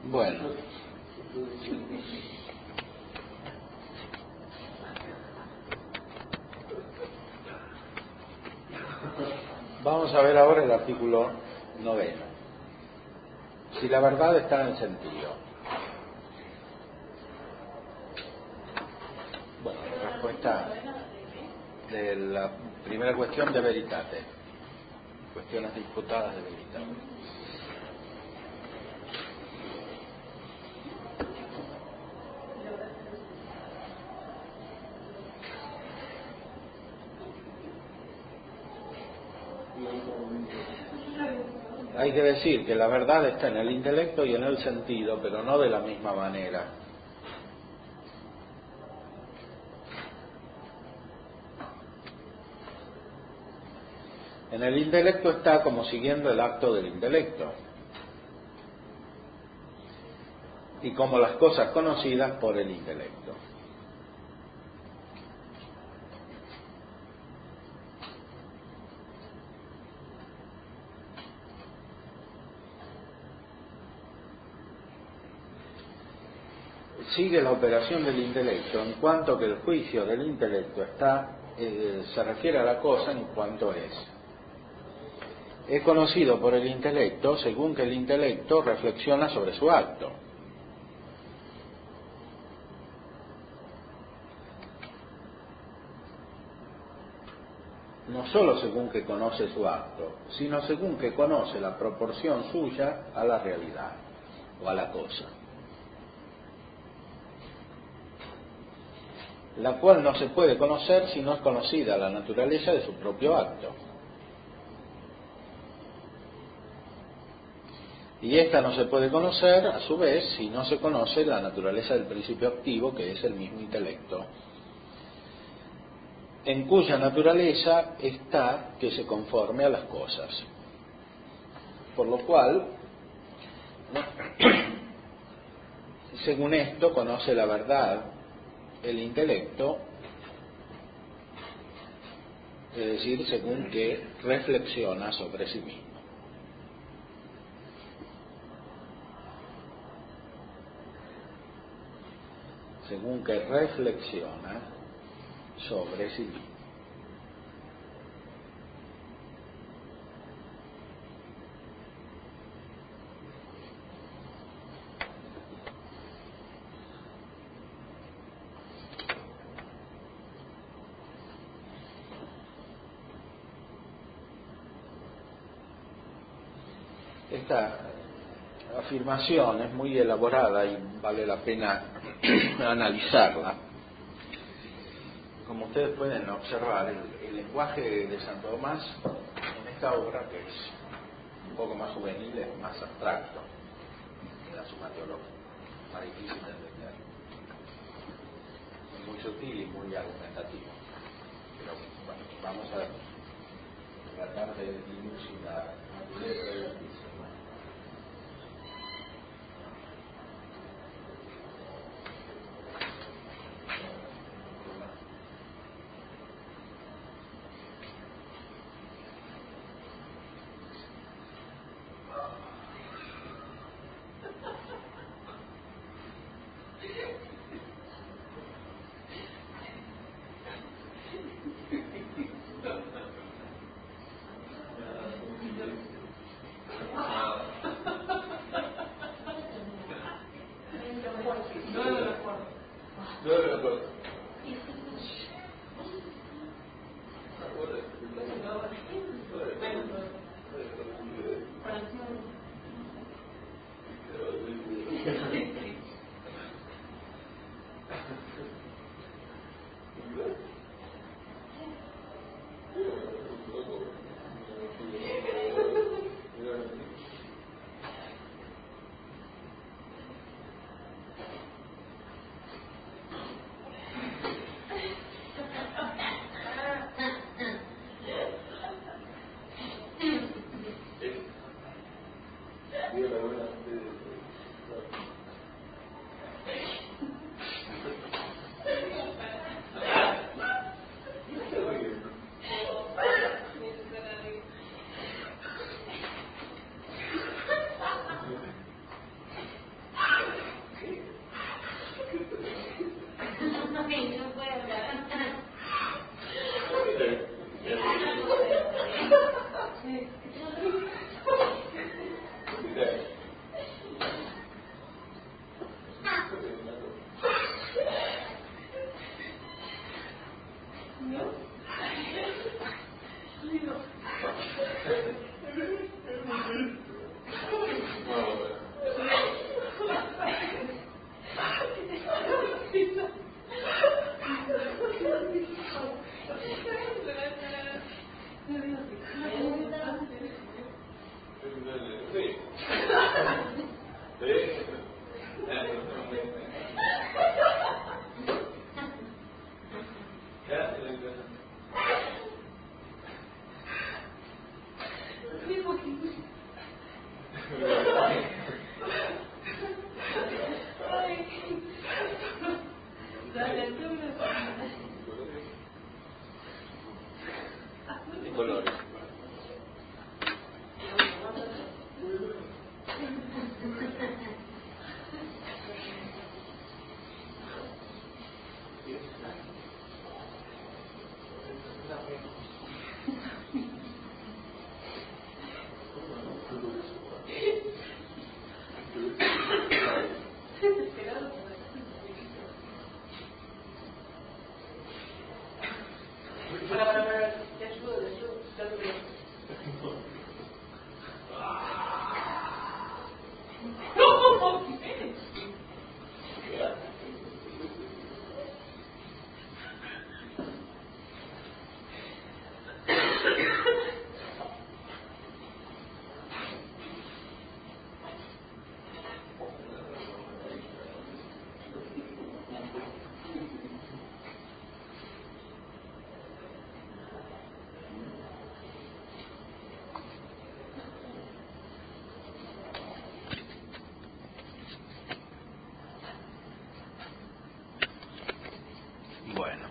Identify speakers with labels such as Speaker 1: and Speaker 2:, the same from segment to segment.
Speaker 1: Bueno, vamos a ver ahora el artículo 9. Si la verdad está en el sentido. Bueno, la respuesta de la primera cuestión de veritate. Cuestiones disputadas de veritate. Hay que decir que la verdad está en el intelecto y en el sentido, pero no de la misma manera. En el intelecto está como siguiendo el acto del intelecto y como las cosas conocidas por el intelecto. Sigue la operación del intelecto en cuanto que el juicio del intelecto se refiere a la cosa en cuanto es conocido por el intelecto según que el intelecto reflexiona sobre su acto. No solo según que conoce su acto, sino según que conoce la proporción suya a la realidad o a la cosa, la cual no se puede conocer si no es conocida la naturaleza de su propio acto. Y esta no se puede conocer, a su vez, si no se conoce la naturaleza del principio activo, que es el mismo intelecto, en cuya naturaleza está que se conforme a las cosas. Por lo cual, según esto, conoce la verdad el intelecto, es decir, según que reflexiona sobre sí mismo. Según que reflexiona sobre sí mismo. Esta afirmación es muy elaborada y vale la pena analizarla. Como ustedes pueden observar, el lenguaje de Santo Tomás en esta obra, que es un poco más juvenil, es más abstracto que la Suma Teológica, más difícil de entender. Es muy sutil y muy argumentativo. Pero bueno, vamos a tratar de dilucidar la letra de la pizza. Bueno.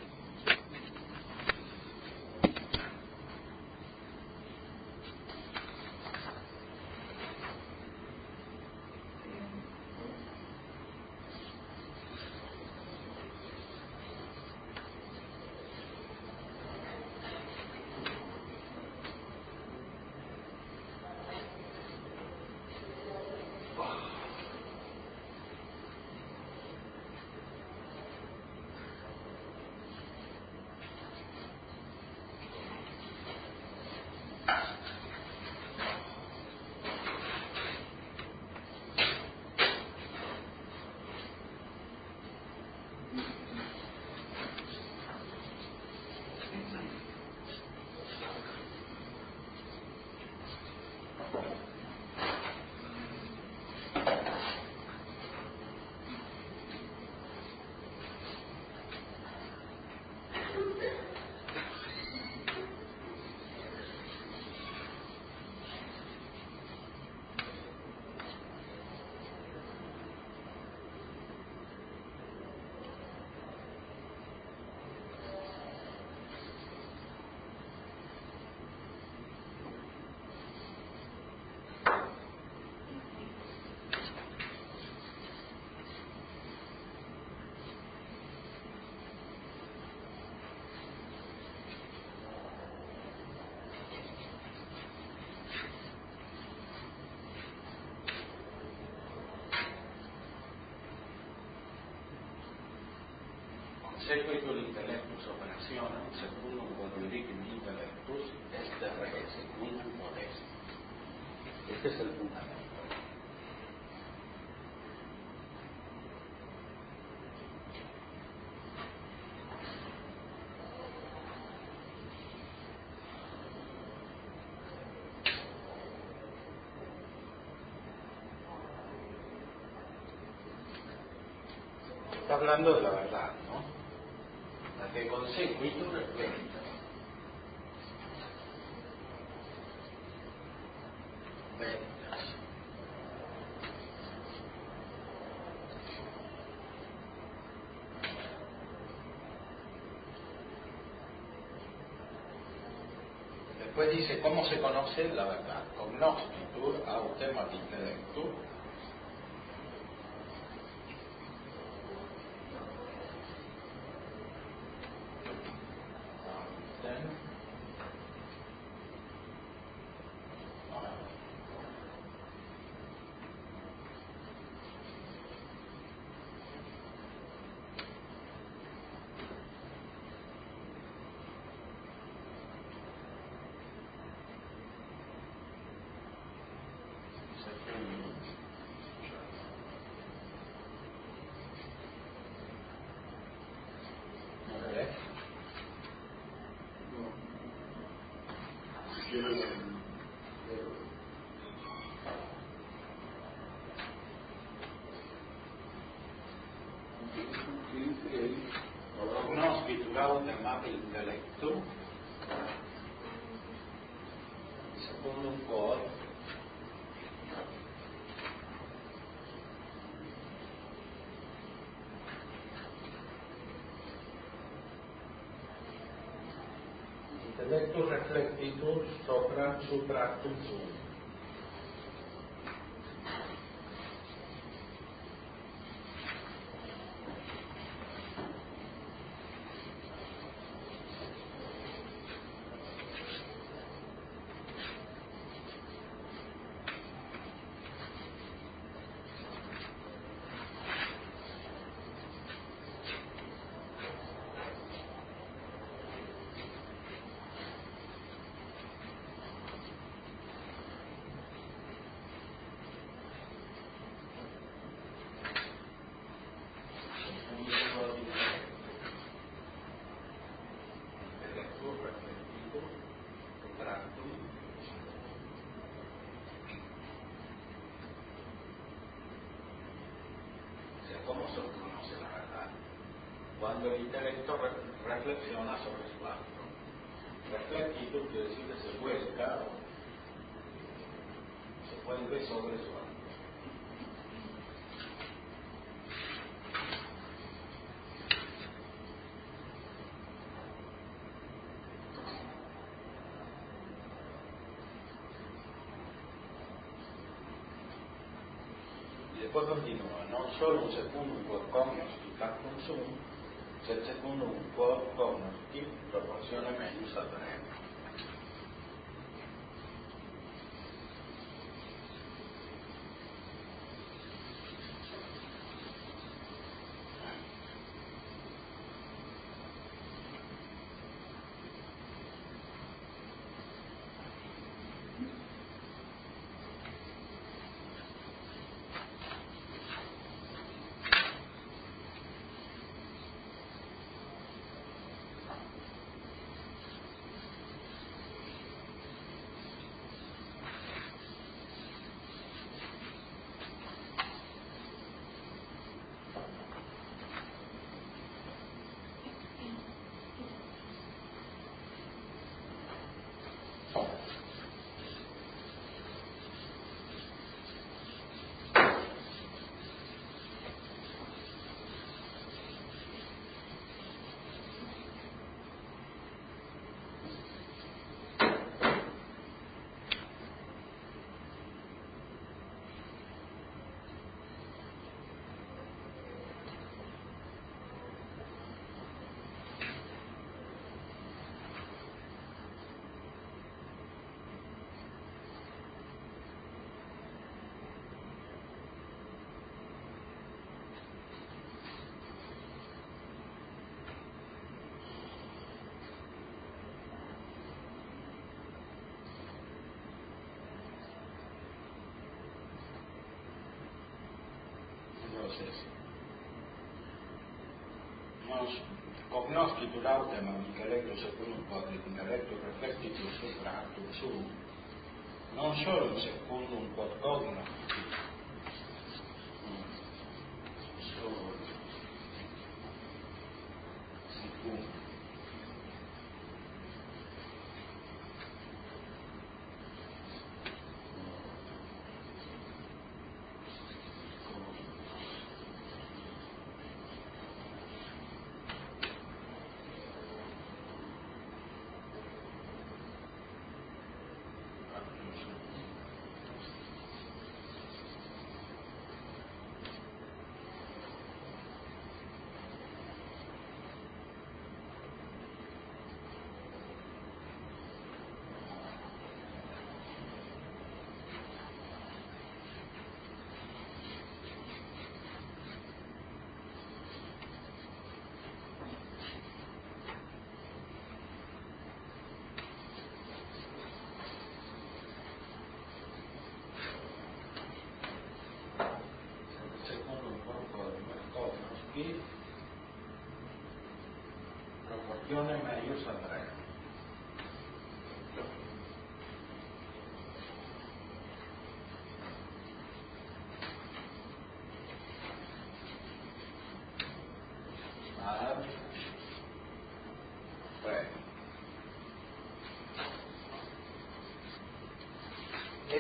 Speaker 1: Sequitur intellectus operationem secundum quodlibicum intellectus est re secundum modestum. Este es el fundamento. Está hablando de la verdad, ¿no? La que consequitur veritas. Veritas. Después dice, ¿cómo se conoce la verdad? Cognoscitur autem ad intellectum. Prognosticulautema intellectum, secundum quod intellectus reflectitur sopra subtractum sum. ¿Cómo se conoce la verdad? Cuando el intelecto reflexiona sobre su acto. Reflectitud quiere decir que se vuelca o se vuelve sobre su acto. Y después continúa, non solum secundum quod cognoscitat sum, sed secundum quod cognoscitit proportione meius attenere. Entonces, nos cognoscitur autemam intellectus secundum quod intellectus reflectitur subtractum sum, non solum secundum quod cognoscitit, secundum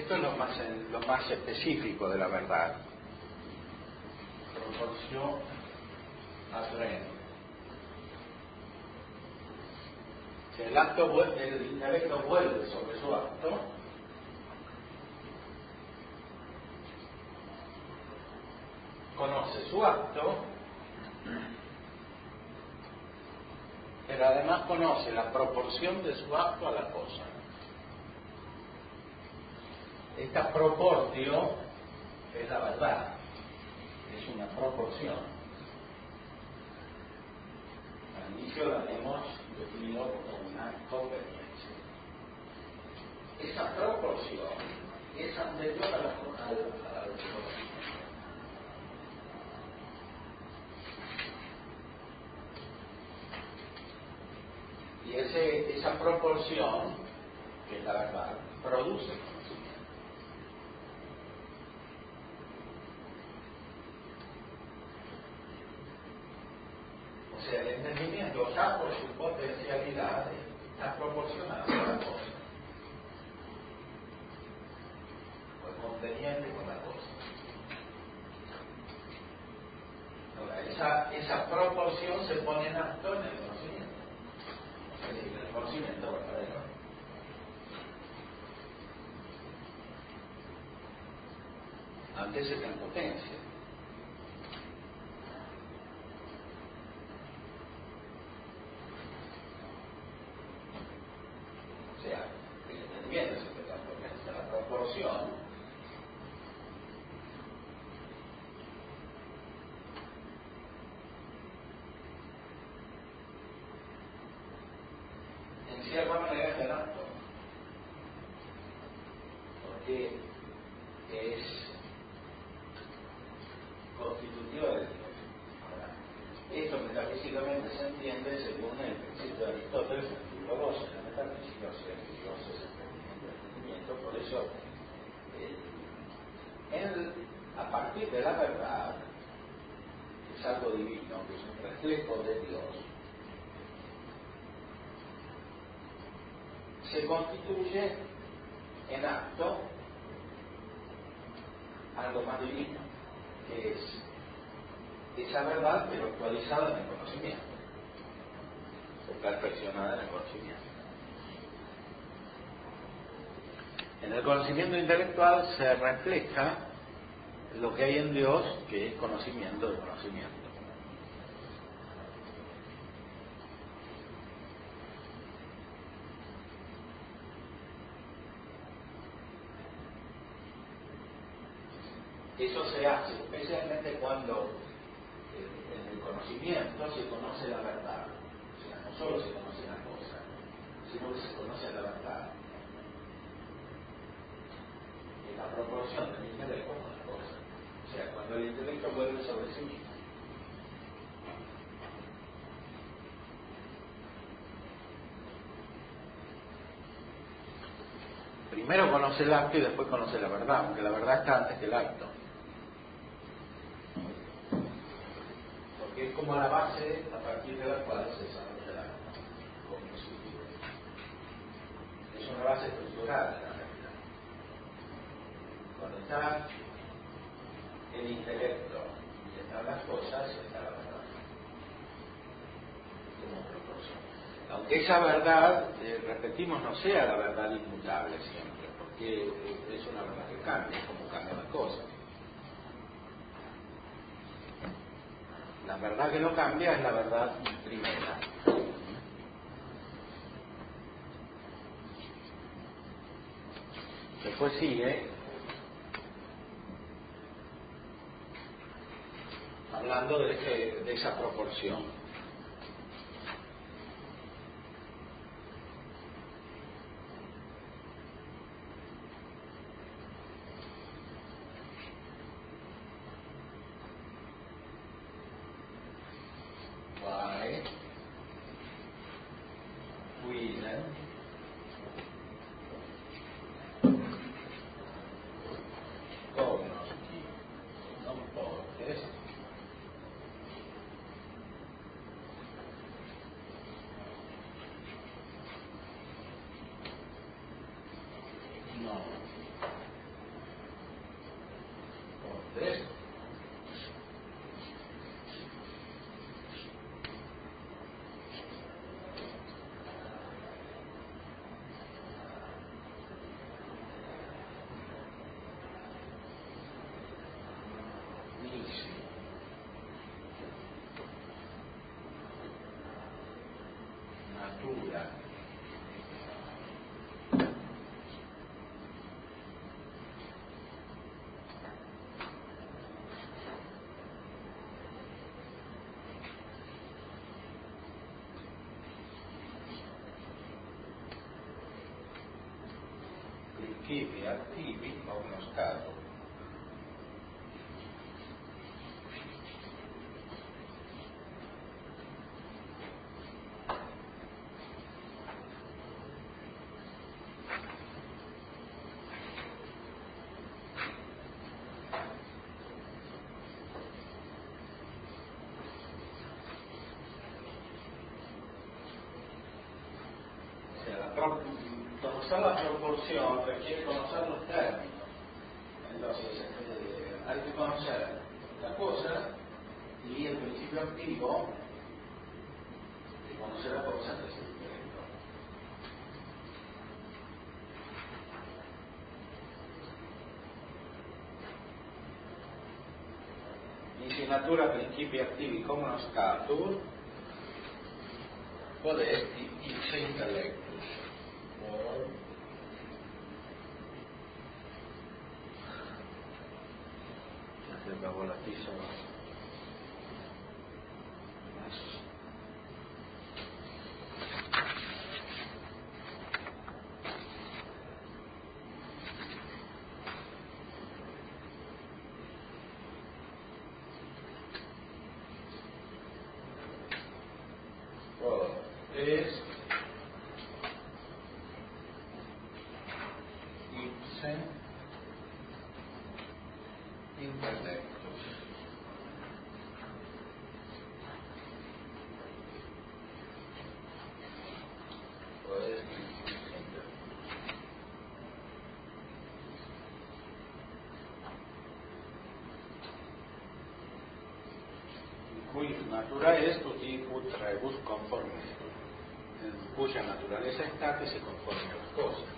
Speaker 1: Esto es lo más específico de la verdad. Proporción al reino. Si el intelecto vuelve sobre su acto, conoce su acto, pero además conoce la proporción de su acto a la cosa. Esta proporción es la verdad, es una proporción. Al inicio la hemos definido como una conveniencia. Esa proporción es anterior a la conocimiento. Y esa proporción, que es la verdad, produce conocimiento. O sea, el entendimiento ya por su potencialidad está proporcionado a la cosa. O es conveniente con la cosa. Ahora, esa proporción se pone en acto en el conocimiento. Es decir, el conocimiento verdadero. Antes está en potencia. O sea, el entendimiento es el que está en potencia. La proporción en cierta manera es el acto, porque es constitutivo de Dios. Ahora, esto metafísicamente se entiende según el principio de Aristóteles, el artículo 12 de la metafísica, o sea, que Dios es el entendimiento. Por eso, a partir de la verdad, que es algo divino, que es un reflejo de Dios, se constituye en acto algo más divino, que es esa verdad pero actualizada en el conocimiento, o perfeccionada en el conocimiento. En el conocimiento intelectual se refleja lo que hay en Dios, que es conocimiento de conocimiento. Eso se hace especialmente cuando en el conocimiento se conoce la verdad. O sea, no solo se conoce la cosa, sino que se conoce la verdad. Es la proporción del intelecto con la cosa. O sea, cuando el intelecto vuelve sobre sí mismo. Primero conoce el acto y después conoce la verdad, aunque la verdad está antes que el acto. Porque es como la base a partir de la cual se desarrolla el acto cognitivo. Es una base estructural de la realidad. Cuando está el intelecto y están las cosas, está la verdad. Como proporción. Aunque esa verdad, repetimos, no sea la verdad inmutable siempre, porque es una verdad que cambia, como cambian las cosas. La verdad que no cambia es la verdad primera. Después sigue hablando de esa proporción. principi attivi a uno stato conocer la proporción requiere conocer los términos. Entonces, hay que conocer la cosa y el principio activo de conocer la cosa que es el intelecto. In natura principi attivi come uno scatur, podesti ipse intellectus. La volatiza es ipse intellectus. Cui natura est ut rebus conforme, cuya naturaleza está que se conforme a las cosas.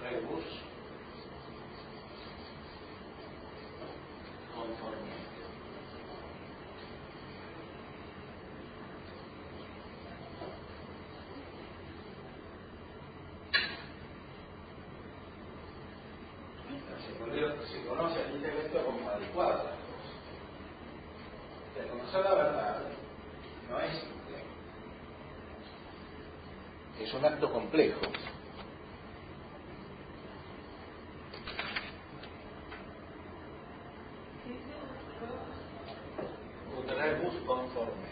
Speaker 1: Rebus conforme. Se conoce el intelecto como adecuado a las cosas. De conocer la verdad no es simple. Es un acto complejo. Rebus conforme.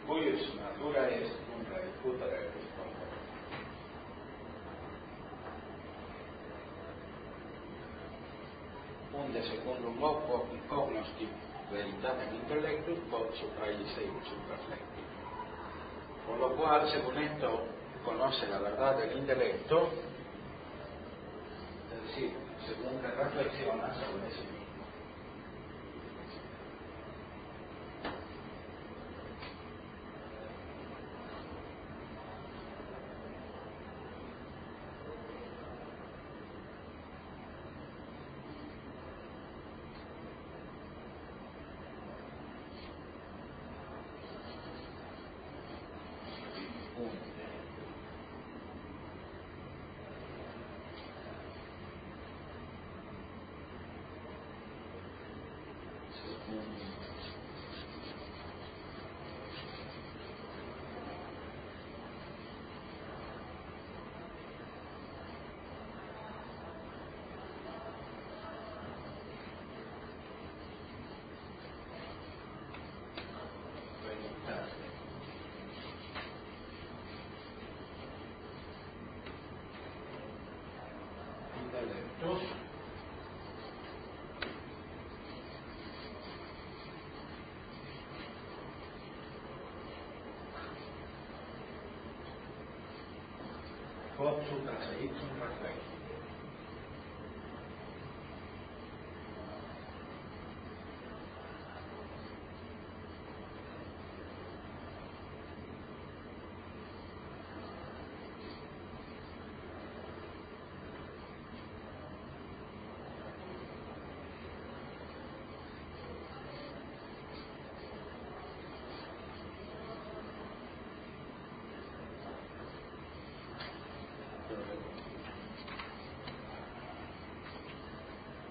Speaker 1: Cuyus natura est un ut rebus conforme. Unde secundum cognosci veritatem intellectus quod supraelisebus imperfecti. Por lo cual, según esto, conoce la verdad del intelecto, es decir, según que reflexiona sobre sí mismo. quod sutra se ipsum reflexo.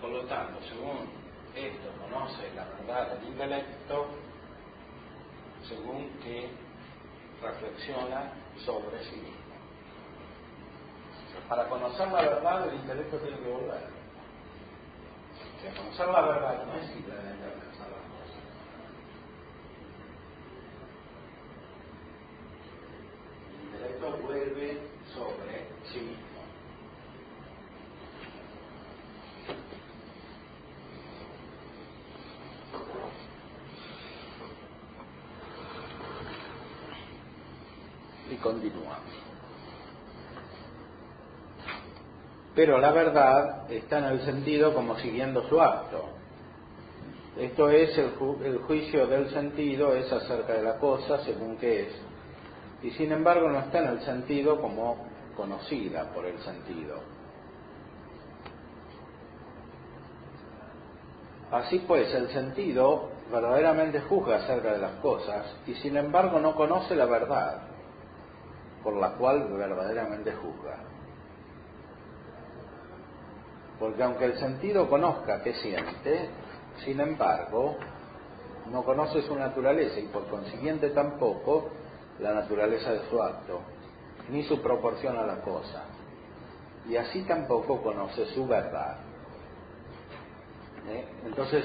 Speaker 1: Por lo tanto, según esto conoce la verdad del intelecto, según que reflexiona sobre sí mismo. Para conocer la verdad, el intelecto tiene que volver. O sea, conocer la verdad no es simplemente alcanzar las cosas. El intelecto vuelve sobre sí mismo. Y continuamos. Pero la verdad está en el sentido como siguiendo su acto. Esto es, el juicio del sentido es acerca de la cosa según que es. Y sin embargo no está en el sentido como conocida por el sentido. Así pues, el sentido verdaderamente juzga acerca de las cosas y sin embargo no conoce la verdad por la cual verdaderamente juzga. Porque aunque el sentido conozca qué siente, sin embargo, no conoce su naturaleza y por consiguiente tampoco la naturaleza de su acto, ni su proporción a la cosa. Y así tampoco conoce su verdad. Entonces,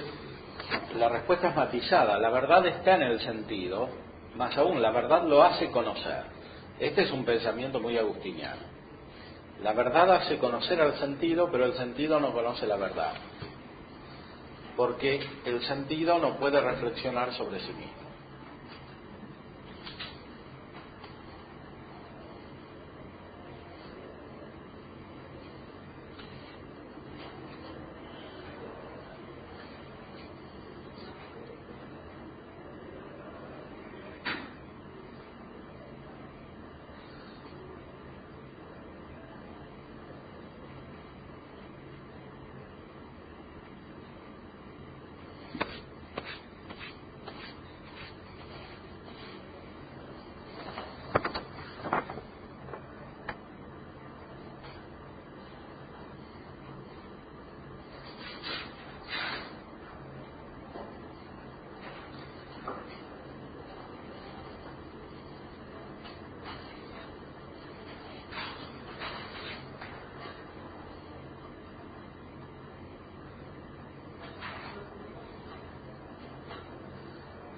Speaker 1: la respuesta es matizada. La verdad está en el sentido, más aún, la verdad lo hace conocer. Este es un pensamiento muy agustiniano. La verdad hace conocer al sentido, pero el sentido no conoce la verdad. Porque el sentido no puede reflexionar sobre sí mismo.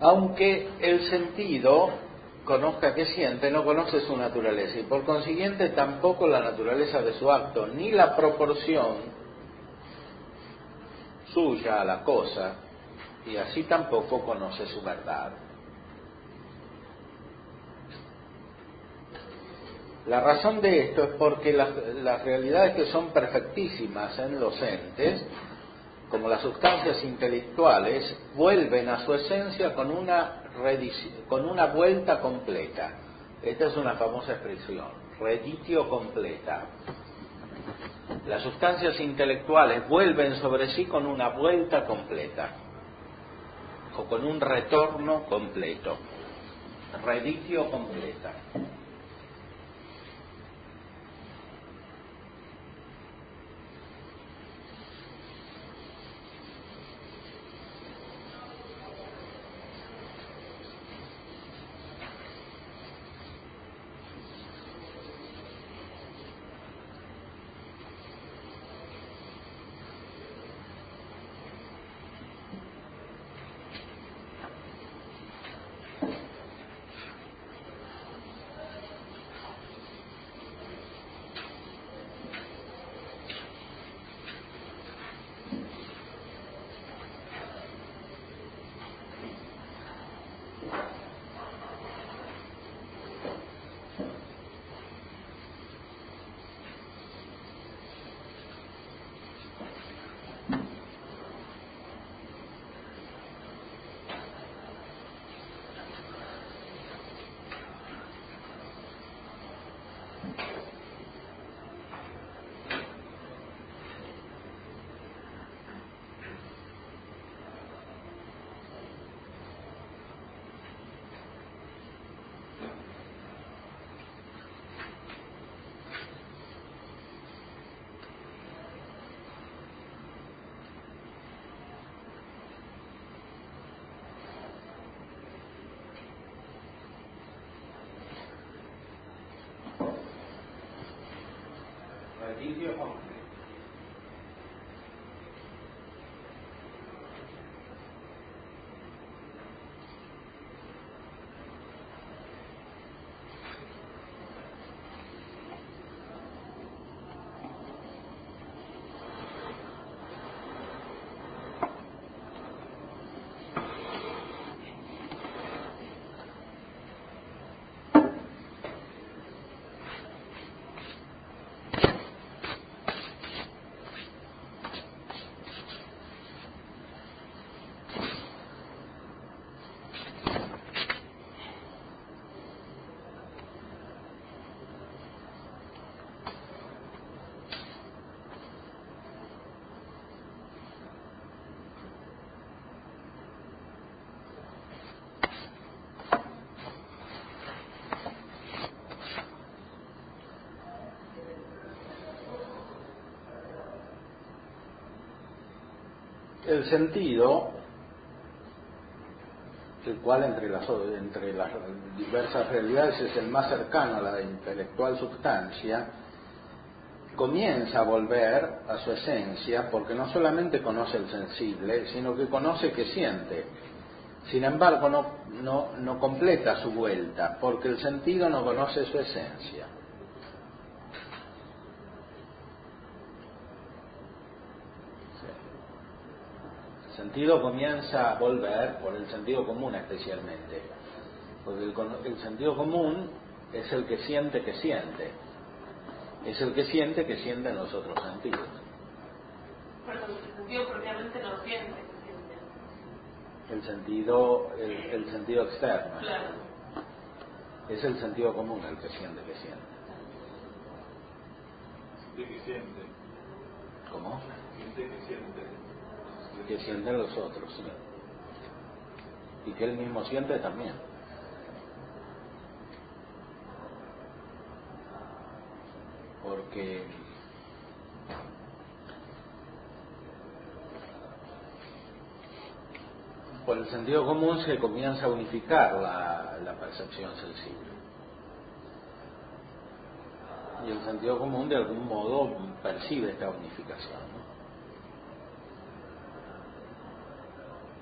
Speaker 1: Aunque el sentido conozca qué siente, no conoce su naturaleza y por consiguiente tampoco la naturaleza de su acto, ni la proporción suya a la cosa, y así tampoco conoce su verdad. La razón de esto es porque las realidades que son perfectísimas en los entes, como las sustancias intelectuales, vuelven a su esencia con una vuelta completa. Esta es una famosa expresión, reditio completa. Las sustancias intelectuales vuelven sobre sí con una vuelta completa, o con un retorno completo, reditio completa. Servicio con qué. El sentido, el cual entre las diversas realidades es el más cercano a la intelectual substancia, comienza a volver a su esencia porque no solamente conoce el sensible, sino que conoce que siente. Sin embargo, no completa su vuelta, porque el sentido no conoce su esencia. El sentido comienza a volver por el sentido común especialmente, porque el sentido común es el que siente, es el que siente en los otros sentidos.
Speaker 2: Pero el sentido propiamente no siente,
Speaker 1: El sentido externo.
Speaker 2: Claro.
Speaker 1: Es el sentido común el que siente.
Speaker 3: Siente que siente.
Speaker 1: ¿Cómo?
Speaker 3: Siente que siente.
Speaker 1: Que sienten los otros, sí. Y que él mismo siente también. Porque por el sentido común se comienza a unificar la percepción sensible. Y el sentido común de algún modo percibe esta unificación, ¿no?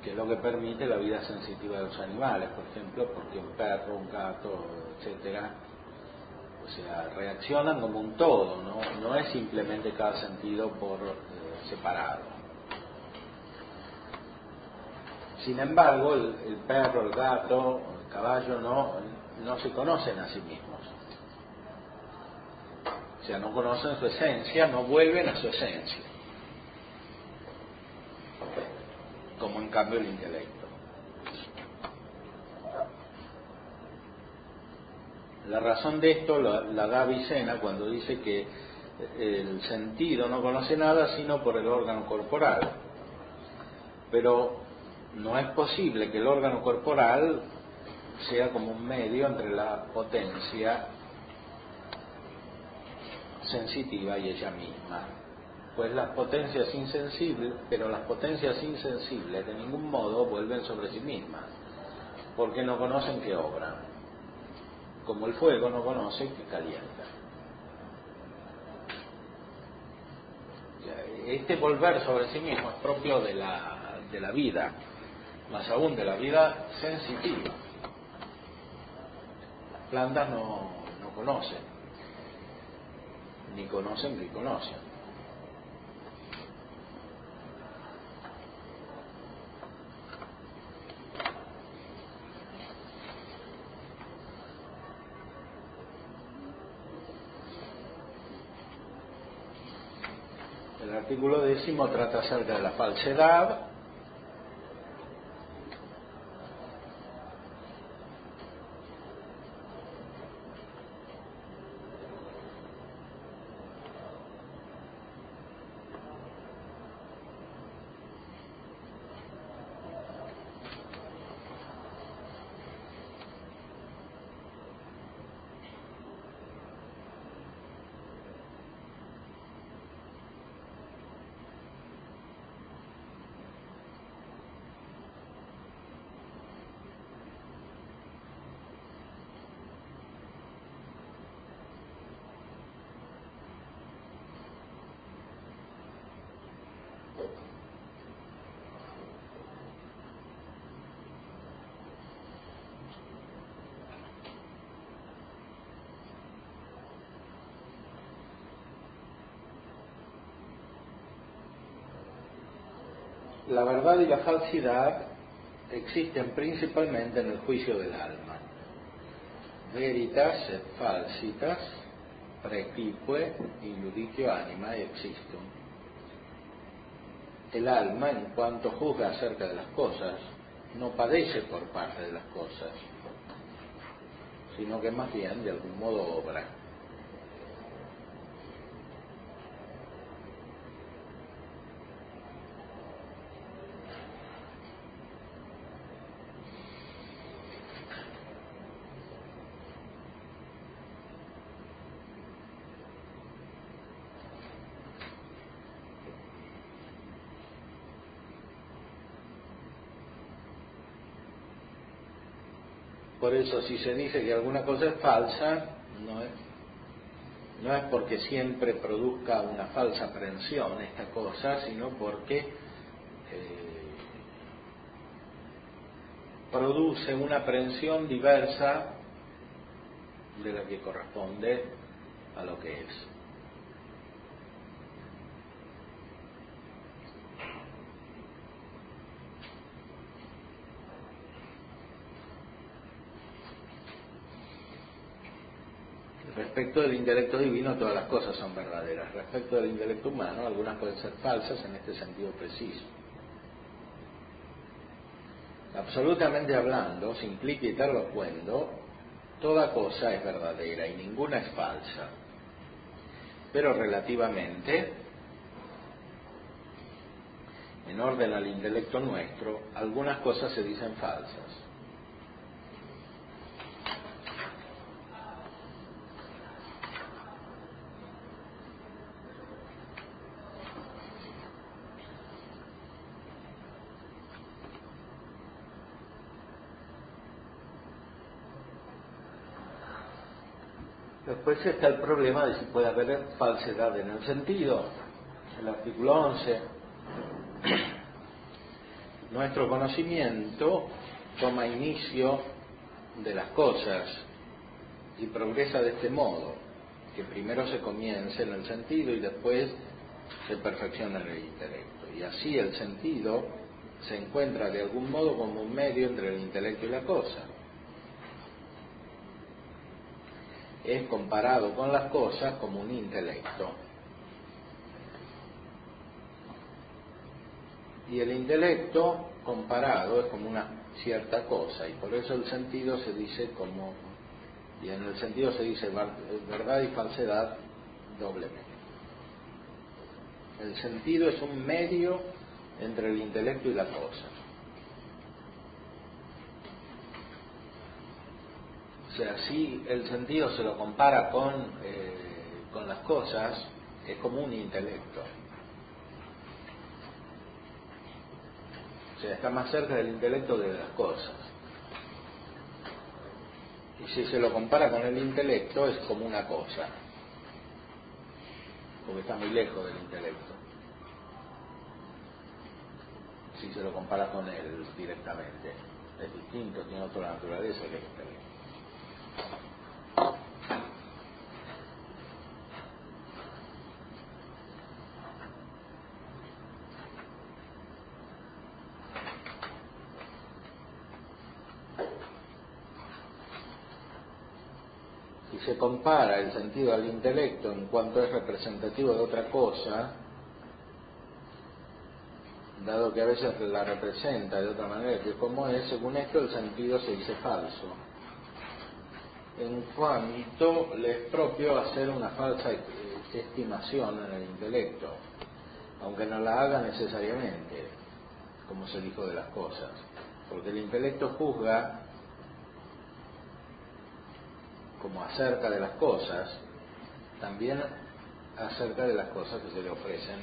Speaker 1: Que es lo que permite la vida sensitiva de los animales, por ejemplo, porque un perro, un gato, etcétera, o sea, reaccionan como un todo, no es simplemente cada sentido por separado. Sin embargo, el perro, el gato, el caballo no se conocen a sí mismos. O sea, no conocen su esencia, no vuelven a su esencia. Como en cambio el intelecto. La razón de esto la da Avicena cuando dice que el sentido no conoce nada sino por el órgano corporal. Pero no es posible que el órgano corporal sea como un medio entre la potencia sensitiva y ella misma. Pues las potencias insensibles, pero las potencias insensibles de ningún modo vuelven sobre sí mismas, porque no conocen que obran. Como el fuego no conoce que calienta. Este volver sobre sí mismo es propio de la vida, más aún de la vida sensitiva. Las plantas no conocen, ni conocen ni conocen. El artículo 10 trata acerca de la falsedad. La verdad y la falsidad existen principalmente en el juicio del alma. Veritas et falsitas praequique in judicio animae existum. El alma, en cuanto juzga acerca de las cosas, no padece por parte de las cosas, sino que más bien de algún modo obra. Por eso, si se dice que alguna cosa es falsa, no es porque siempre produzca una falsa aprehensión esta cosa, sino porque produce una aprehensión diversa de la que corresponde a lo que es. Respecto del intelecto divino, todas las cosas son verdaderas. Respecto del intelecto humano, algunas pueden ser falsas en este sentido preciso. Absolutamente hablando, simplici et loquendo, toda cosa es verdadera y ninguna es falsa. Pero relativamente, en orden al intelecto nuestro, algunas cosas se dicen falsas. Después está el problema de si puede haber falsedad en el sentido. El artículo 11. Nuestro conocimiento toma inicio de las cosas y progresa de este modo, que primero se comienza en el sentido y después se perfecciona en el intelecto. Y así el sentido se encuentra de algún modo como un medio entre el intelecto y la cosa. Es comparado con las cosas como un intelecto. Y el intelecto comparado es como una cierta cosa, y por eso el sentido se dice como, y en el sentido se dice verdad y falsedad doblemente. El sentido es un medio entre el intelecto y la cosa. O sea, si el sentido se lo compara con las cosas, es como un intelecto. O sea, está más cerca del intelecto que de las cosas. Y si se lo compara con el intelecto, es como una cosa, porque está muy lejos del intelecto. Si se lo compara con él directamente, es distinto, tiene otra naturaleza que el intelecto. Si se compara el sentido al intelecto en cuanto es representativo de otra cosa, dado que a veces la representa de otra manera que como es, según esto el sentido se dice falso, en cuanto le es propio hacer una falsa estimación en el intelecto, aunque no la haga necesariamente, como se dijo de las cosas, porque el intelecto juzga como acerca de las cosas, también acerca de las cosas que se le ofrecen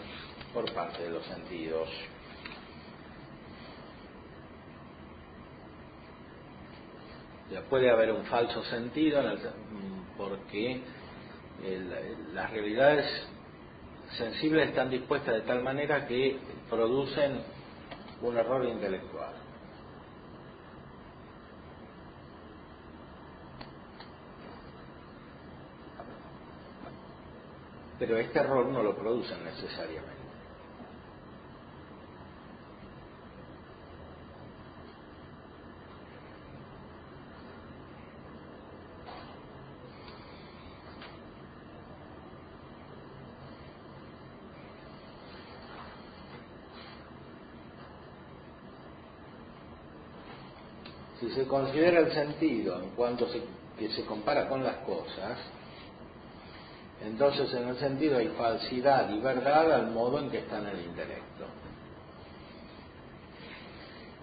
Speaker 1: por parte de los sentidos. Ya puede haber un falso sentido porque las realidades sensibles están dispuestas de tal manera que producen un error intelectual. Pero este error no lo producen necesariamente. Si se considera el sentido en cuanto que se compara con las cosas, entonces en el sentido hay falsidad y verdad al modo en que está en el intelecto.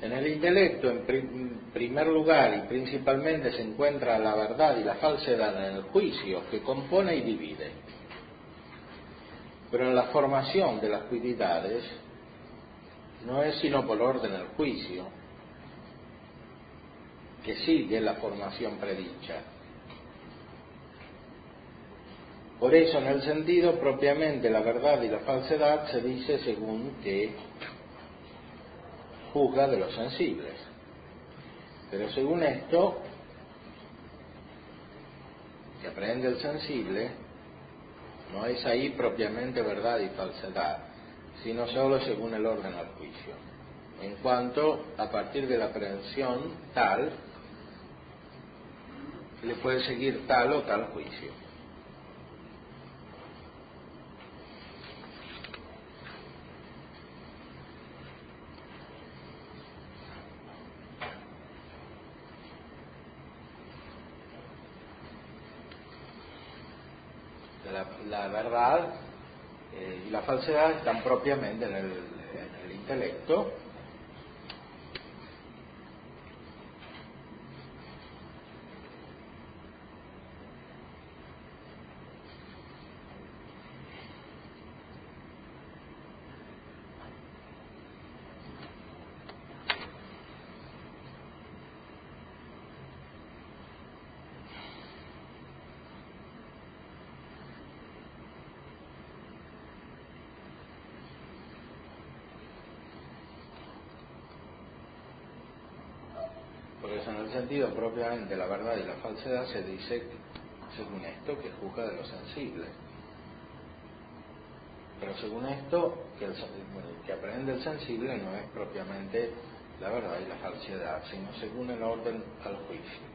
Speaker 1: En el intelecto, en primer lugar y principalmente, se encuentra la verdad y la falsedad en el juicio, que compone y divide. Pero en la formación de las cualidades no es sino por orden el juicio, que sigue la formación predicha. Por eso en el sentido propiamente la verdad y la falsedad se dice según que juzga de los sensibles. Pero según esto, que aprende el sensible, no es ahí propiamente verdad y falsedad, sino solo según el orden al juicio. En cuanto, a partir de la aprehensión tal, le puede seguir tal o tal juicio. La verdad y la falsedad están propiamente en el intelecto, por eso en el sentido propiamente la verdad y la falsedad se dice según esto que juzga de lo sensible. Pero según esto, que que aprende el sensible no es propiamente la verdad y la falsedad, sino según el orden al juicio.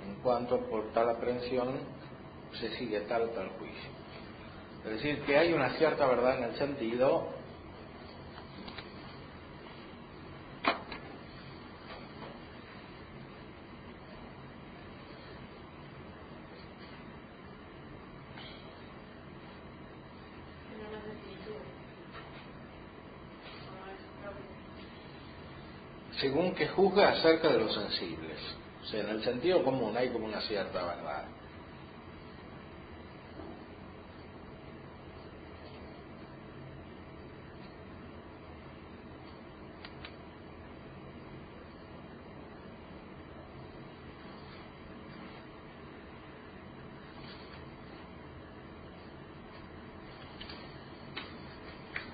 Speaker 1: En cuanto por tal aprehensión se sigue tal o tal juicio. Es decir, que hay una cierta verdad en el sentido según que juzga acerca de los sensibles. O sea, en el sentido común hay como una cierta verdad.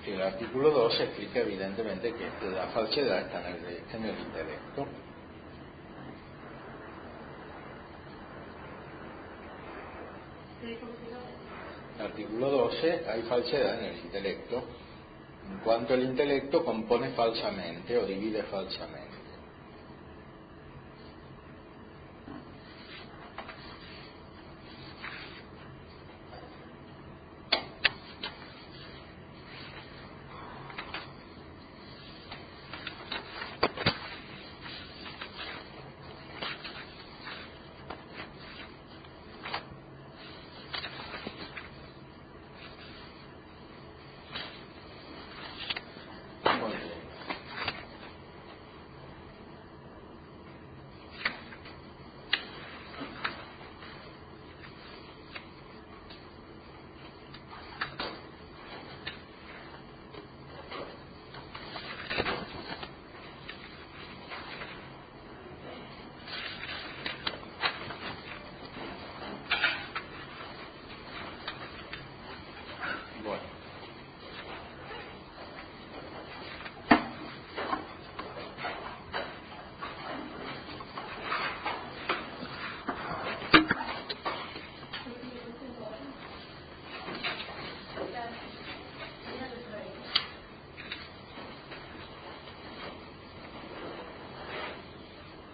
Speaker 1: El artículo 2 explica evidentemente que la falsedad está en el intelecto. Artículo 12, hay falsedad en el intelecto, en cuanto el intelecto compone falsamente o divide falsamente.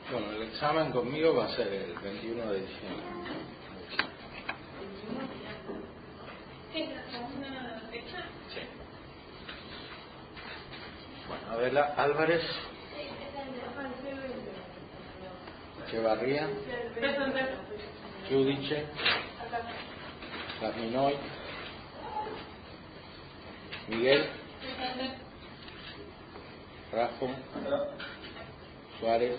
Speaker 1: Bueno, el examen conmigo va a ser el 21 de diciembre.
Speaker 2: ¿Es la segunda fecha?
Speaker 1: Sí. Bueno, Adela Álvarez.
Speaker 2: Sí.
Speaker 1: Echevarría,
Speaker 2: Presente.
Speaker 1: Giudice,
Speaker 2: Acá.
Speaker 1: Carminoy, Miguel,
Speaker 2: Presente.
Speaker 1: Raffo, Suárez,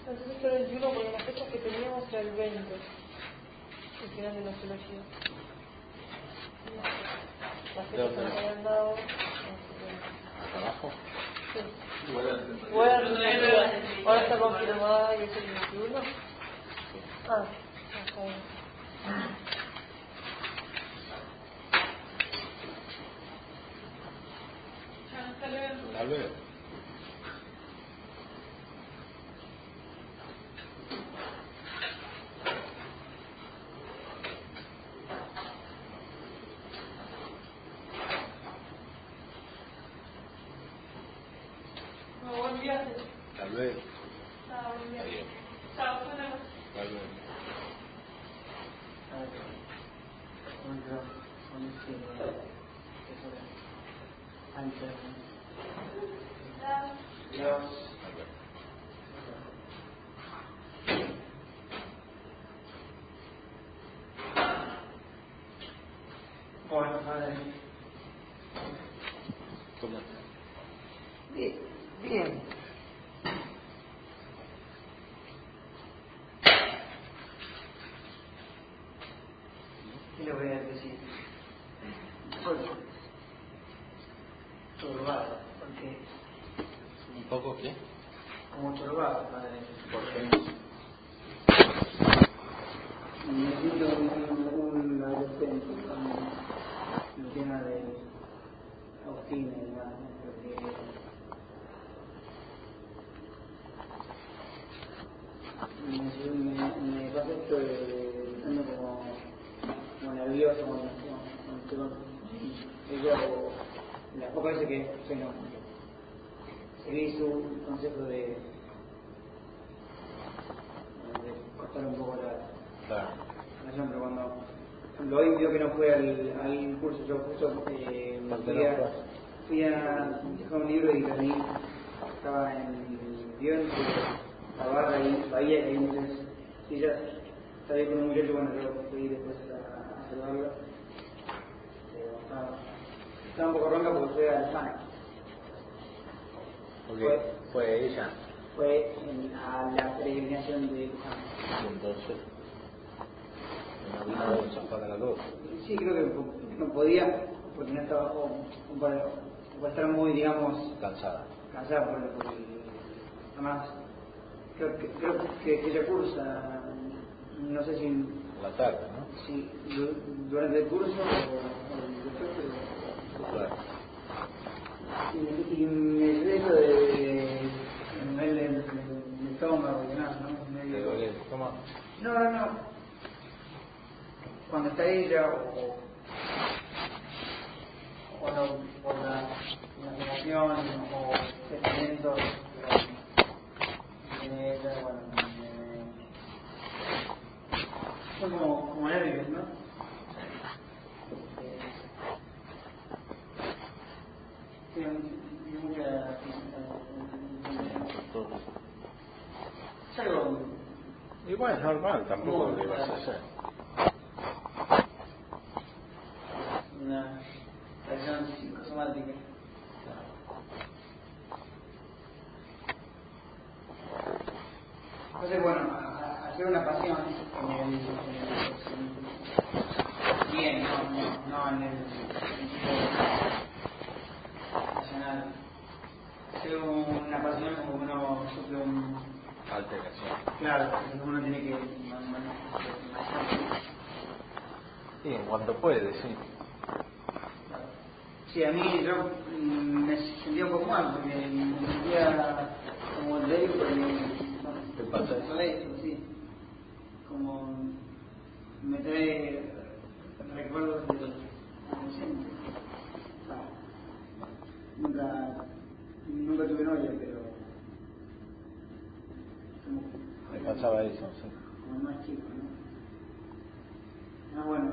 Speaker 4: Entonces fue el 21 porque la fecha que teníamos era el 20, el final de la zoología. La fecha que nos habían dado.
Speaker 1: acá abajo.
Speaker 4: Sí.
Speaker 3: Igual
Speaker 4: Ahora está confirmada y es el 21. Ah, está bien.
Speaker 2: Hasta luego.
Speaker 1: Hasta luego.
Speaker 2: Buen viaje.
Speaker 1: Hasta luego.
Speaker 2: Chao, buen viaje.
Speaker 1: Adiós.
Speaker 2: Chao, hasta luego.
Speaker 1: Hasta luego. Hasta luego.
Speaker 5: Bueno, padre.
Speaker 1: ¿Cómo estás?
Speaker 5: Bien. ¿Qué le voy a decir? Soy turbado, porque
Speaker 1: ¿Un poco qué?
Speaker 5: como turbado, padre.
Speaker 1: ¿Por qué?
Speaker 5: Necesito un adolescente con el tema de autoestima y demás, ¿no? Porque me pasa esto de ando como nervioso cuando estoy con ella o las pocas veces que bueno, seguí su consejo de cortar un poco la
Speaker 1: Claro.
Speaker 5: relación, pero cuando hoy vio que no fue al curso, yo justo fui a dejar un libro y lo leí, estaba en el guión, la barra y Bahía, y entonces ella estaba ahí con un muchacho, bueno, yo fui después a saludarla, pero estaba un poco ronca porque fue al SANA.
Speaker 1: Porque fue ella.
Speaker 5: Fue a la peregrinación de SANA.
Speaker 1: Y entonces no vino a zafar a la luz.
Speaker 5: Sí, creo que no podía, porque no estaba, o por estar muy, digamos,
Speaker 1: Cansada.
Speaker 5: cansada por además, creo que ella cursa, no sé si
Speaker 1: La tarde, ¿no?
Speaker 5: si durante el curso o después, pero
Speaker 1: Claro.
Speaker 5: y me dice eso de nivel del estómago y demás, ¿no?
Speaker 1: ¿Te
Speaker 5: Medio-
Speaker 1: duele el estómago?
Speaker 5: No. Cuando está ella o no, por la imaginación o sentimientos de ella, bueno, son como nervios, ¿no? Sí, mucha... Es algo...
Speaker 1: Igual es normal, tampoco le vas a hacer.
Speaker 5: una reacción psicosomática. Entonces, bueno, hacer una pasión bien, no en el sentido nacional. Hacer una pasión como uno sufre un...
Speaker 1: Alteración.
Speaker 5: Claro, porque uno tiene que manejar.
Speaker 1: Sí, en cuanto puede, sí.
Speaker 5: Sí, a mí yo me sentía un poco mal porque me sentía como débil porque
Speaker 1: ¿Qué pasa?
Speaker 5: eso, sí. Como me trae recuerdos de adolescente. Nunca tuve novia, pero
Speaker 1: Me pasaba eso, sí.
Speaker 5: como más chico, ¿no? Bueno,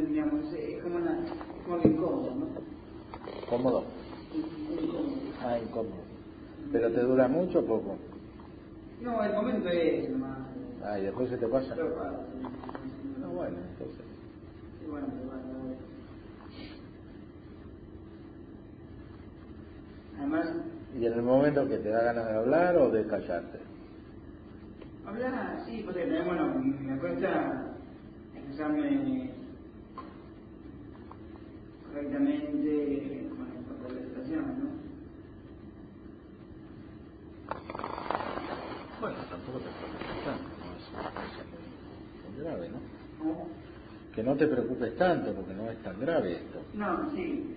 Speaker 5: digamos, es como algo incómodo, ¿no?
Speaker 1: ¿Cómodo?
Speaker 5: Incómodo.
Speaker 1: Ah, incómodo. ¿Pero te dura mucho o poco?
Speaker 5: No, el momento es nomás.
Speaker 1: Ah, ¿y después se te pasa?
Speaker 5: Yo pasa.
Speaker 1: No, bueno, entonces.
Speaker 5: Y bueno, además,
Speaker 1: ¿Y en el momento que te da ganas de hablar o de callarte?
Speaker 5: hablar, sí, porque bueno, me cuesta expresarme correctamente con la situación, ¿no?
Speaker 1: Bueno, tampoco te preocupes tanto, no es una cosa muy grave, ¿no?
Speaker 5: ¿Cómo?
Speaker 1: Que no te preocupes tanto, porque no es tan grave esto.
Speaker 5: No, sí.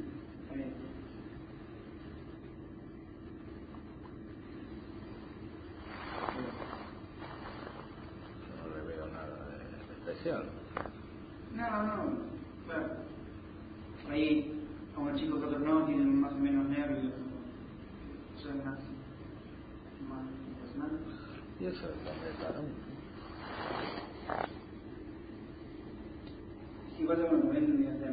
Speaker 1: Yo no le veo nada de especial.
Speaker 5: No, claro. Ahí, como chicos que otros no, tienen más o menos nervios, son más personales.
Speaker 1: Y eso depende de cada uno.
Speaker 5: Sí, igual bueno, ven, o sea,